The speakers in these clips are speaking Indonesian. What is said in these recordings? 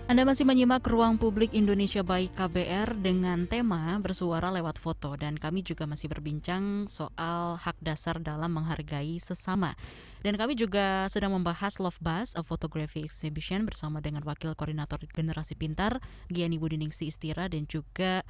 Anda masih menyimak Ruang Publik Indonesia by KBR dengan tema bersuara lewat foto, dan kami juga masih berbincang soal hak dasar dalam menghargai sesama. Dan kami juga sedang membahas Love Buzz, a Photography Exhibition bersama dengan Wakil Koordinator Generasi Pintar Giani Budiningsi Istira, dan juga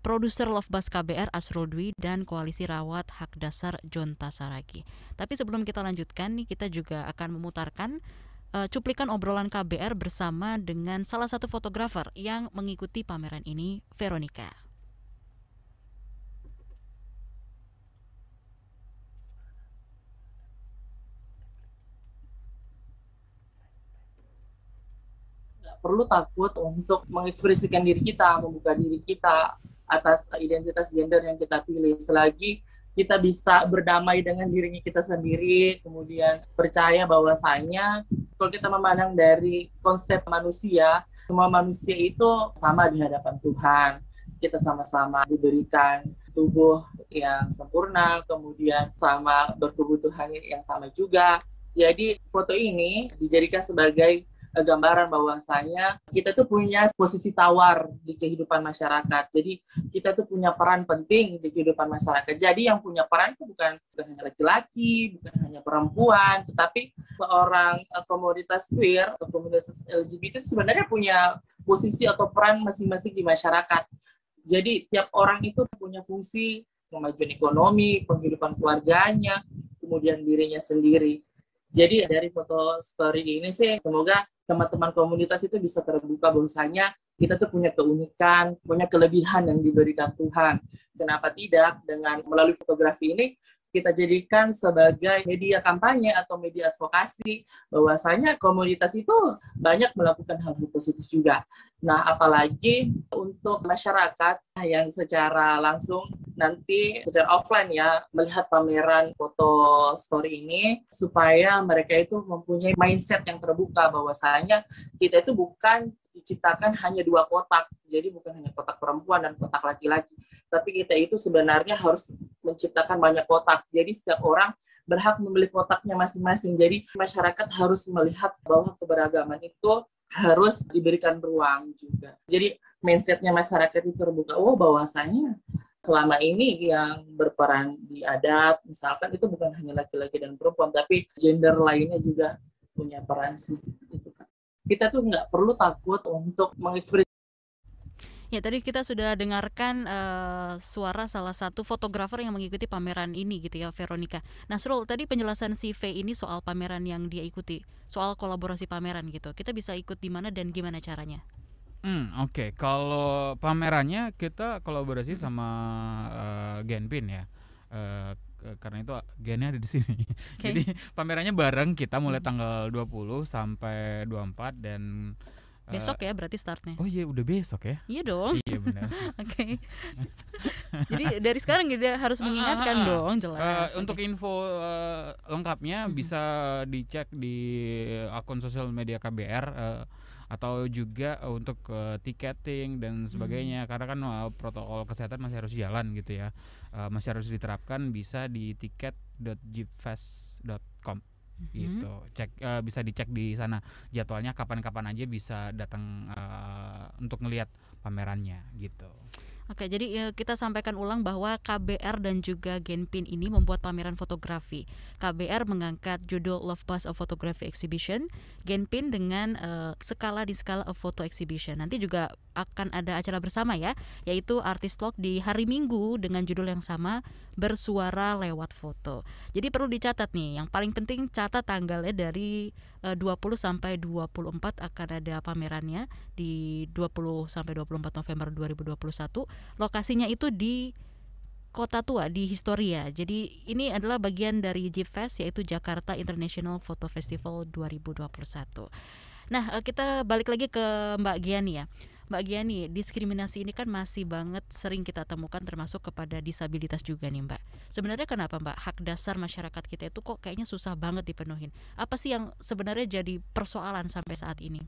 produser Love Buzz KBR Asrul Dwi, dan Koalisi Rawat Hak Dasar Jonta Saragi. Tapi sebelum kita lanjutkan nih, kita juga akan memutarkan cuplikan obrolan KBR bersama dengan salah satu fotografer yang mengikuti pameran ini, Veronica. Perlu takut untuk mengekspresikan diri kita, membuka diri kita atas identitas gender yang kita pilih. Selagi kita bisa berdamai dengan dirinya kita sendiri, kemudian percaya bahwasanya kalau kita memandang dari konsep manusia, semua manusia itu sama di hadapan Tuhan. Kita sama-sama diberikan tubuh yang sempurna, kemudian sama berkebutuhan yang sama juga. Jadi foto ini dijadikan sebagai gambaran bahwasanya kita tuh punya posisi tawar di kehidupan masyarakat. Jadi kita tuh punya peran penting di kehidupan masyarakat. Jadi yang punya peran itu bukan hanya laki-laki, bukan hanya perempuan, tetapi seorang komunitas queer atau komunitas LGBT itu sebenarnya punya posisi atau peran masing-masing di masyarakat. Jadi tiap orang itu punya fungsi kemajuan ekonomi, penghidupan keluarganya, kemudian dirinya sendiri. Jadi dari foto story ini sih semoga teman-teman komunitas itu bisa terbuka bahwasanya kita tuh punya keunikan, punya kelebihan yang diberikan Tuhan. Kenapa tidak dengan melalui fotografi ini kita jadikan sebagai media kampanye atau media advokasi bahwasanya komunitas itu banyak melakukan hal positif juga. Nah, apalagi untuk masyarakat yang secara langsung nanti secara offline ya melihat pameran foto story ini supaya mereka itu mempunyai mindset yang terbuka bahwasanya kita itu bukan diciptakan hanya dua kotak, jadi bukan hanya kotak perempuan dan kotak laki-laki, tapi kita itu sebenarnya harus menciptakan banyak kotak, jadi setiap orang berhak memilih kotaknya masing-masing. Jadi masyarakat harus melihat bahwa keberagaman itu harus diberikan ruang juga. Jadi mindsetnya masyarakat itu terbuka, oh bahwasanya selama ini yang berperan di adat misalkan itu bukan hanya laki-laki dan perempuan, tapi gender lainnya juga punya peran sih. Kita tuh nggak perlu takut untuk mengekspresi. Ya, tadi kita sudah dengarkan suara salah satu fotografer yang mengikuti pameran ini gitu ya, Veronica. Nah, Srul, tadi penjelasan si V ini soal pameran yang dia ikuti, soal kolaborasi pameran gitu. Kita bisa ikut di mana dan gimana caranya? Oke. Kalau pamerannya kita kolaborasi sama Genpin ya. Karena itu Gennya ada di sini. Oke. Jadi pamerannya bareng kita mulai tanggal 20 sampai 24 dan Besok ya berarti startnya. oh iya udah besok ya. Iya dong. Iya benar. Oke. Jadi dari sekarang kita harus mengingatkan dong, jelas. Untuk Oke. info lengkapnya bisa dicek di akun sosial media KBR atau juga untuk tiketing dan sebagainya karena kan protokol kesehatan masih harus jalan gitu ya. Masih harus diterapkan, bisa di tiket.jipfest.com gitu. Bisa dicek di sana jadwalnya kapan-kapan aja bisa datang untuk ngelihat pamerannya gitu. Oke, jadi kita sampaikan ulang bahwa KBR dan juga Genpin ini membuat pameran fotografi. KBR mengangkat judul Love Buzz, a Photography Exhibition, Genpin dengan skala di skala a Photo Exhibition. Nanti juga akan ada acara bersama ya, yaitu Artist Talk di hari Minggu dengan judul yang sama, bersuara lewat foto. Jadi perlu dicatat nih, yang paling penting catat tanggalnya dari 20 sampai 24 akan ada pamerannya di 20 sampai 24 November 2021. Lokasinya itu di Kota Tua, di Historia. Jadi ini adalah bagian dari JIPFest, yaitu Jakarta International Photo Festival 2021. Nah, kita balik lagi ke Mbak Giani ya. Mbak Giani, diskriminasi ini kan masih banget sering kita temukan, termasuk kepada disabilitas juga nih Mbak. Sebenarnya kenapa Mbak hak dasar masyarakat kita itu kok kayaknya susah banget dipenuhin? Apa sih yang sebenarnya jadi persoalan sampai saat ini?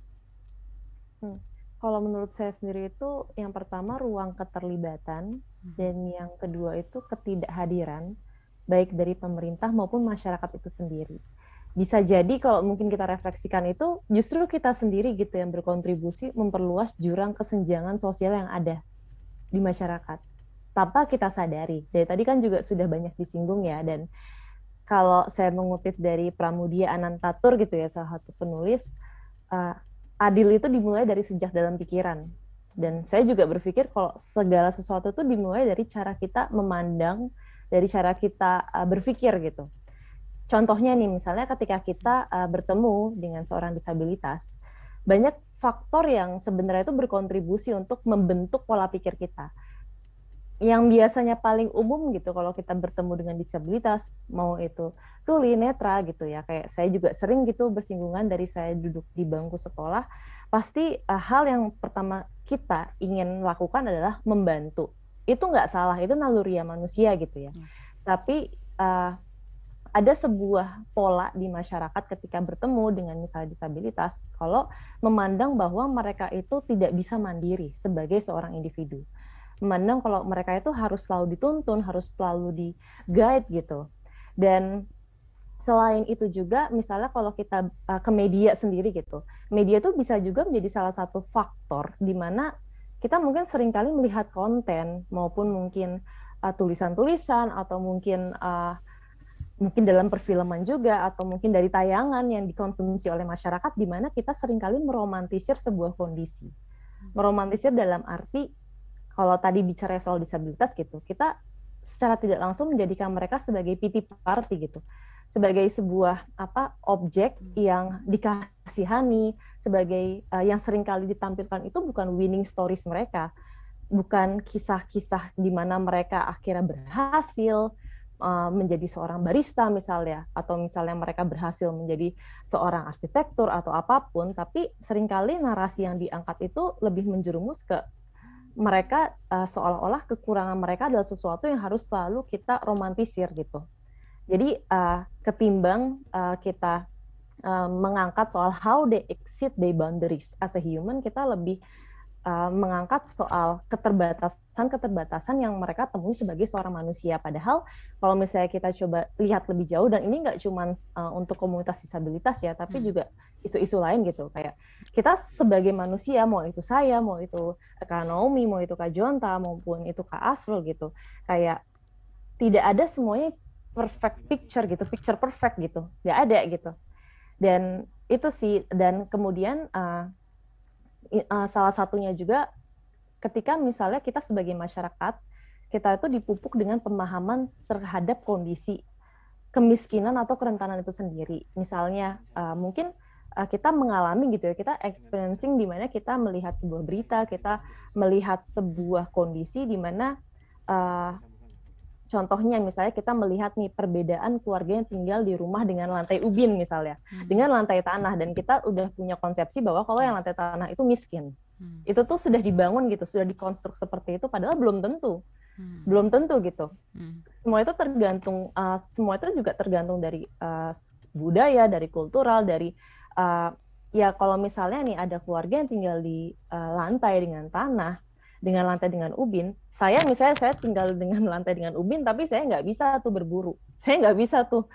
Kalau menurut saya sendiri itu yang pertama ruang keterlibatan dan yang kedua itu ketidakhadiran baik dari pemerintah maupun masyarakat itu sendiri. bisa jadi kalau mungkin kita refleksikan itu justru kita sendiri gitu yang berkontribusi memperluas jurang kesenjangan sosial yang ada di masyarakat tanpa kita sadari. Dari tadi kan juga sudah banyak disinggung ya, dan kalau saya mengutip dari Pramudia Anantatur gitu ya, salah satu penulis, adil itu dimulai dari sejak dalam pikiran. Dan saya juga berpikir kalau segala sesuatu itu dimulai dari cara kita memandang, dari cara kita berpikir gitu. Contohnya nih, misalnya ketika kita bertemu dengan seorang disabilitas, banyak faktor yang sebenarnya itu berkontribusi untuk membentuk pola pikir kita. Yang biasanya paling umum gitu kalau kita bertemu dengan disabilitas, mau itu tuli, netra gitu ya, kayak saya juga sering gitu bersinggungan dari saya duduk di bangku sekolah, pasti hal yang pertama kita ingin lakukan adalah membantu. Itu nggak salah, itu naluriah manusia gitu ya. Tapi ada sebuah pola di masyarakat ketika bertemu dengan misalnya disabilitas, kalau memandang bahwa mereka itu tidak bisa mandiri sebagai seorang individu. Memandang kalau mereka itu harus selalu dituntun, harus selalu di-guide gitu. Dan selain itu juga, misalnya kalau kita ke media sendiri gitu, media itu bisa juga menjadi salah satu faktor di mana kita mungkin seringkali melihat konten, maupun mungkin tulisan-tulisan, atau mungkin dalam perfilman juga, atau mungkin dari tayangan yang dikonsumsi oleh masyarakat, di mana kita seringkali meromantisir sebuah kondisi. Meromantisir dalam arti, kalau tadi bicara soal disabilitas gitu, kita secara tidak langsung menjadikan mereka sebagai pity party gitu, sebagai sebuah objek yang dikasihani, sebagai yang seringkali ditampilkan itu bukan winning stories mereka, bukan kisah-kisah di mana mereka akhirnya berhasil menjadi seorang barista misalnya, atau misalnya mereka berhasil menjadi seorang arsitektur atau apapun, tapi seringkali narasi yang diangkat itu lebih menjerumus ke mereka seolah-olah kekurangan mereka adalah sesuatu yang harus selalu kita romantisir gitu. Jadi ketimbang kita mengangkat soal how they exceed their boundaries as a human, kita lebih mengangkat soal keterbatasan yang mereka temui sebagai seorang manusia. Padahal kalau misalnya kita coba lihat lebih jauh, dan ini nggak cuma untuk komunitas disabilitas ya, tapi juga isu-isu lain gitu, kayak kita sebagai manusia, mau itu saya, mau itu Kak Naomi, mau itu Kak Jonta, maupun itu Kak Asrul gitu, kayak tidak ada semuanya perfect picture gitu, picture perfect gitu, nggak ada gitu. Dan itu sih, dan kemudian salah satunya juga ketika misalnya kita sebagai masyarakat, kita itu dipupuk dengan pemahaman terhadap kondisi kemiskinan atau kerentanan itu sendiri. Misalnya mungkin kita mengalami gitu ya, kita experiencing di mana kita melihat sebuah berita, kita melihat sebuah kondisi di mana contohnya misalnya kita melihat nih perbedaan keluarga yang tinggal di rumah dengan lantai ubin misalnya, dengan lantai tanah, dan kita udah punya konsepsi bahwa kalau yang lantai tanah itu miskin. Itu tuh sudah dibangun gitu, sudah dikonstruk seperti itu, padahal belum tentu. Belum tentu gitu. Semua itu tergantung, semua itu juga tergantung dari budaya, dari kultural, dari ya kalau misalnya nih ada keluarga yang tinggal di lantai dengan tanah, dengan lantai dengan ubin, saya tinggal dengan lantai dengan ubin, tapi saya nggak bisa tuh berburu, saya nggak bisa tuh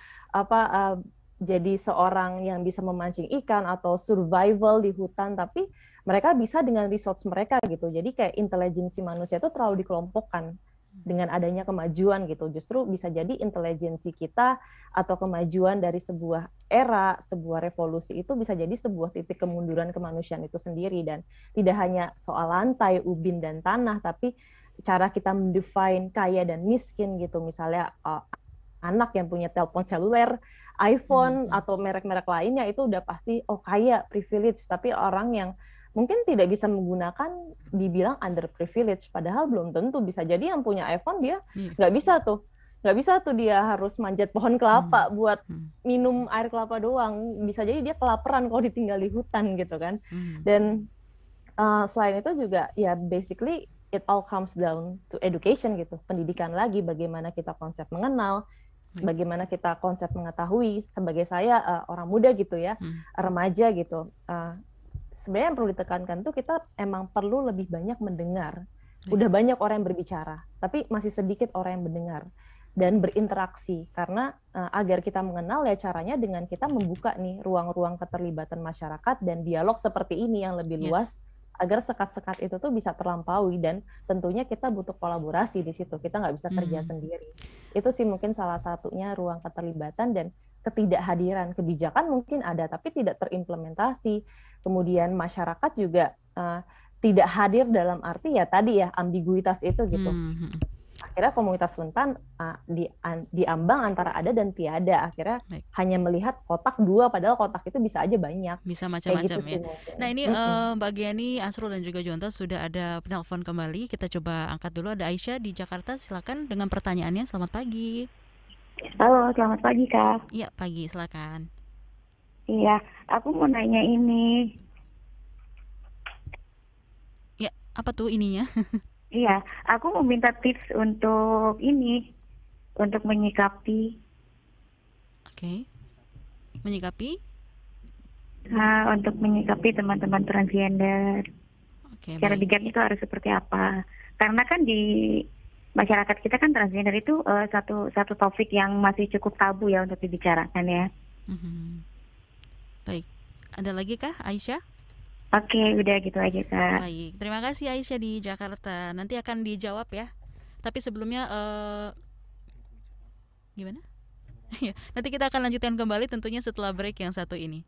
jadi seorang yang bisa memancing ikan atau survival di hutan, tapi mereka bisa dengan resource mereka gitu. Jadi kayak intelijensi manusia itu terlalu dikelompokkan dengan adanya kemajuan gitu. Justru bisa jadi intelijensi kita atau kemajuan dari sebuah era, sebuah revolusi itu bisa jadi sebuah titik kemunduran kemanusiaan itu sendiri. Dan tidak hanya soal lantai, ubin, dan tanah, tapi cara kita mendefine kaya dan miskin gitu. Misalnya anak yang punya telepon seluler, iPhone, atau merek-merek lainnya itu udah pasti kaya, privilege. Tapi orang yang mungkin tidak bisa menggunakan dibilang underprivileged, padahal belum tentu. Bisa jadi yang punya iPhone dia nggak bisa tuh dia harus manjat pohon kelapa buat minum air kelapa doang. Bisa jadi dia kelaparan kalau ditinggal di hutan gitu kan. Dan selain itu juga ya basically it all comes down to education gitu, pendidikan lagi, bagaimana kita konsep mengenal, bagaimana kita konsep mengetahui. Sebagai saya orang muda gitu ya, remaja gitu, sebenarnya yang perlu ditekankan tuh kita emang perlu lebih banyak mendengar. Udah banyak orang yang berbicara, tapi masih sedikit orang yang mendengar. dan berinteraksi. Karena agar kita mengenal ya caranya dengan kita membuka nih ruang-ruang keterlibatan masyarakat dan dialog seperti ini yang lebih luas, agar sekat-sekat itu tuh bisa terlampaui, dan tentunya kita butuh kolaborasi di situ. Kita nggak bisa kerja sendiri. Itu sih mungkin salah satunya ruang keterlibatan, dan ketidakhadiran kebijakan mungkin ada tapi tidak terimplementasi. Kemudian masyarakat juga tidak hadir dalam arti ya tadi ya ambiguitas itu gitu. Akhirnya komunitas rentan diambang antara ada dan tiada. Akhirnya hanya melihat kotak 2 padahal kotak itu bisa aja banyak. Bisa macam-macam gitu ya. Nah ini Mbak Giani, Asrul dan juga Jonta sudah ada penelpon kembali. Kita coba angkat dulu. Ada Aisyah di Jakarta, silakan dengan pertanyaannya. Selamat pagi. Halo, selamat pagi Kak. Iya, pagi, silakan. Iya, aku mau nanya ini. Ya, apa tuh ininya? Iya, aku mau minta tips untuk ini, untuk menyikapi. Oke. Menyikapi? Untuk menyikapi teman-teman transgender. Oke, cara bijak itu harus seperti apa? Karena kan di masyarakat kita kan transgender itu satu topik yang masih cukup tabu ya untuk dibicarakan ya. Baik, ada lagi kah Aisyah? Oke, udah gitu aja Kak. Baik, terima kasih Aisyah di Jakarta. Nanti akan dijawab ya. Tapi sebelumnya gimana? Nanti kita akan lanjutkan kembali tentunya setelah break yang satu ini.